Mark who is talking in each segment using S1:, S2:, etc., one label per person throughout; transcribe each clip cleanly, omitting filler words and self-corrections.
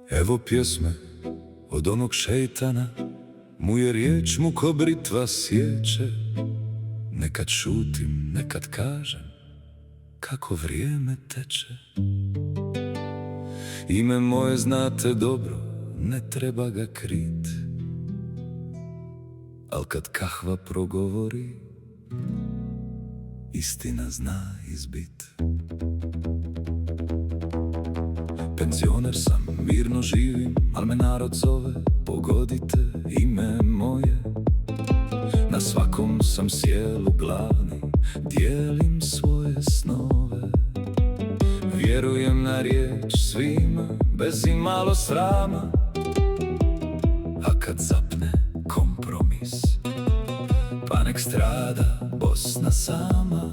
S1: Evo pjesme od onog šejtana, mu je riječ mu ko britva sječe. Nekad šutim, nekad kažem, kako vrijeme teče. Ime moje znate dobro, ne treba ga krit, al kad kahva progovori, istina zna izbit. Penzioner sam, mirno živim, al me narod zove, pogodite ime moje. Na svakom sam sjelu glavni, dijelim svoje snove. Vjerujem na riječ svima, bez imalo srama. A kad zapne kompromis, pa nek strada Bosna sama.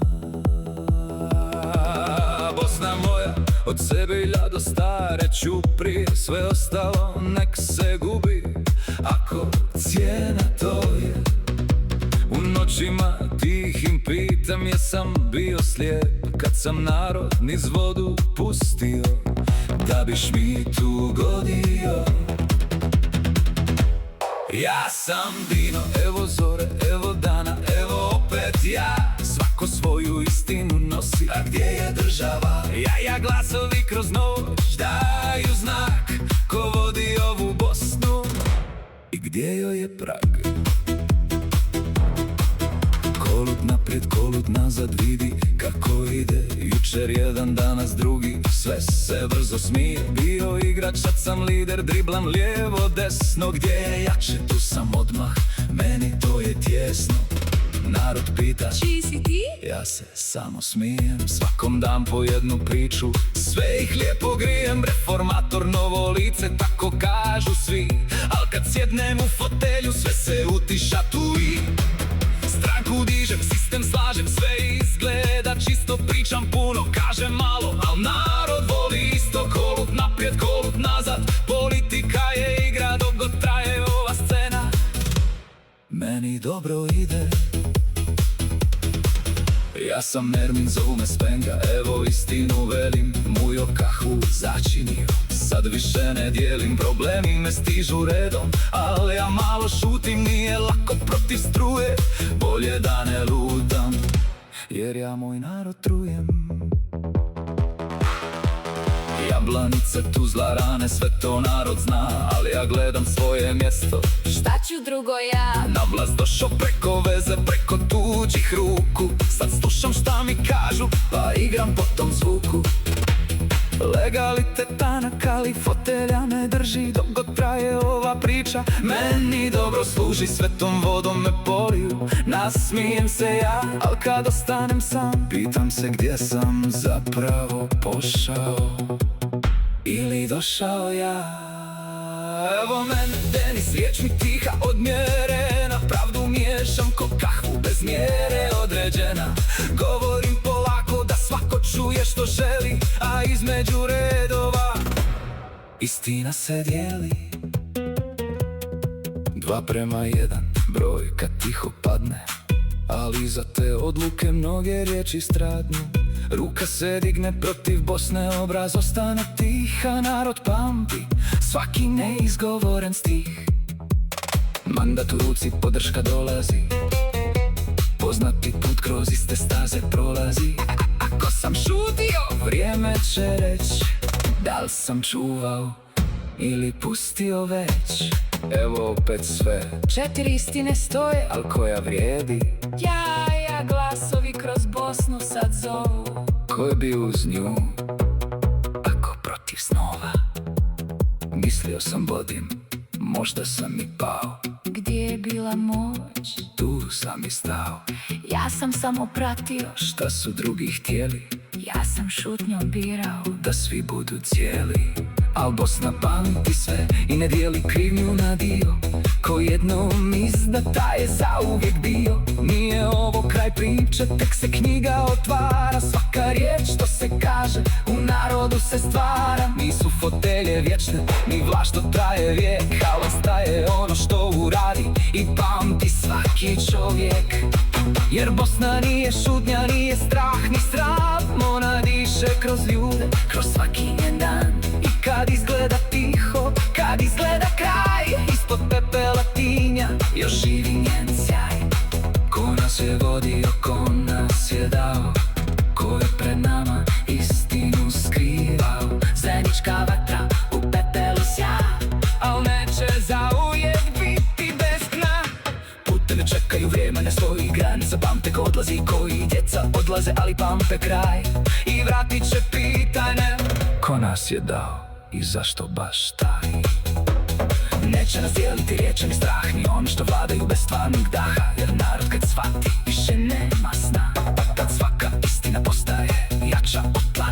S1: Bosna moja, od sebe i do stare ću prije, sve ostalo nek se gubi, ako cijena to je. U noćima tihim pitam, jesam bio slijep kad sam narod niz vodu pustio, da biš mi tu godio. Ja sam Dino, evo zore, evo dana, evo opet ja. Svako svoju istinu nosi, a gdje je država? Ja glasovi kroz noć daju znak, ko vodi ovu Bosnu i gdje joj je prag. Kolut naprijed, kolut nazad, vidi kako ide. Jučer jedan, danas drugi, sve se brzo smije. Bio igrač, sad sam lider, driblam lijevo, desno. Gdje je jače, tu sam odmah, meni to je tjesno. Narod pita, čiji si ti? Ja se samo smijem, svakom dam po jednu priču, sve ih lijepo grijem. Reformator, novo lice, tako kažu svi, al kad sjednem u fotelju, sve se utiša tu i stranku dižem, sistem slažem, sve izgleda čisto. Pričam puno, kažem malo, al narod voli isto. Kolut naprijed, kolut nazad, politika je igra dok god traje ova scena. Meni dobro ide. Ja sam Ermin, zovu me Spenga, evo istinu velim, mujo kahvu začinio. Sad više ne dijelim, problemi me stižu redom, ali ja malo šutim, nije lako protiv struje. Bolje da ne lutam, jer ja moj narod trujem. Jablanice, Tuzla, rane, sve to narod zna, ali ja gledam svoje mjesto.
S2: Šta ću drugo ja?
S1: Na vlast došao preko veze, preko tuđih ruku. Sad slušam šta mi kažu, pa igram po tom zvuku. Legalitet tanak, ali fotelja ne drži dok god traje ova priča. Meni dobro služi, svetom vodom me poliju. Nasmijem se ja, al kad ostanem sam, pitam se gdje sam zapravo pošao ili došao ja. Evo mene, Denis, riječ mi tiha, odmjerena, pravdu miješam ko kahvu bez mjere određena. Govorim polako da svako čuje što želi, a između redova istina se dijeli. 2:1, brojka tiho padne, ali za te odluke mnoge riječi stradnu. Ruka se digne protiv Bosne, obraz ostane tiha. Narod pamti svaki neizgovoren stih. Mandat u ruci, podrška dolazi, poznati put kroz iste staze prolazi. Ako sam šutio, vrijeme će reć, da li sam čuvao ili pustio već. Evo opet sve,
S2: 4 istine stoje,
S1: al koja vrijedi?
S2: Ja glasovi kroz Bosnu sad zovu.
S1: Ko je bio uz nju, ako protiv snova? Mislio sam vodim, možda sam i pao.
S2: Gdje je bila moć?
S1: Tu sam i stao.
S2: Ja sam samo pratio
S1: šta su drugi htjeli.
S2: Ja sam šutnjom birao
S1: da svi budu cijeli. Al Bosna pamti sve i ne dijeli krivnju na dio. Ko jednom izda, taj je zauvijek bio. Nije ovo kraj priče, tek se knjiga otvara. Svaka riječ što se kaže u narodu se stvara. Nisu fotelje vječne, ni vlast što traje vijek, al ostaje ono što uradi i pamti svaki čovjek. Jer Bosna nije šutnja, nije strah ni sram. Ona diše kroz ljude, kroz svaki njen dan. I kad izgleda tiho, kad izgleda kraj, ispod pepela tinja još živi njen sjaj. Ko nas je vodio, ko nas je dao, ko je pred nama istinu skrivao. Zenička vatra u pepelu sja, al neće zauvijek biti bez dna. Puteve čekaju, vrijeme ne stoji, granica pamte ko odlazi, koji djeca odlaze ali pamte kraj. I vratit će pitanje, ko nas je dao i zašto baš taj. Neće nas dijeliti riječi ni strah, ni ono što vladaju bez stvarnog daha. Jer narod kad shvati, više nema sna. Tad svaka istina postaje jača od tla.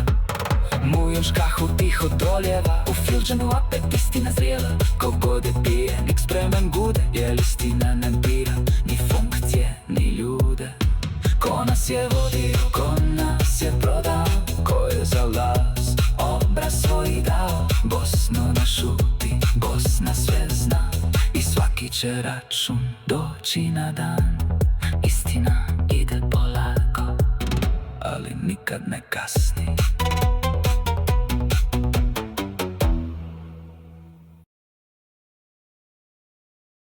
S1: Mujon škahu tiho doljeva, u filđanu opet istina zrijela. Kogod je pijenik spreman gude, jer istina ne bira ni funkcije, ni ljude. Ko nas je vodio, ko nas je prodao, ko je za las obraz svoj dao. Bosno ne šuti, Bosna sve zna, i svaki će račun doći na dan. Istina ide polako, ali nikad ne kasni.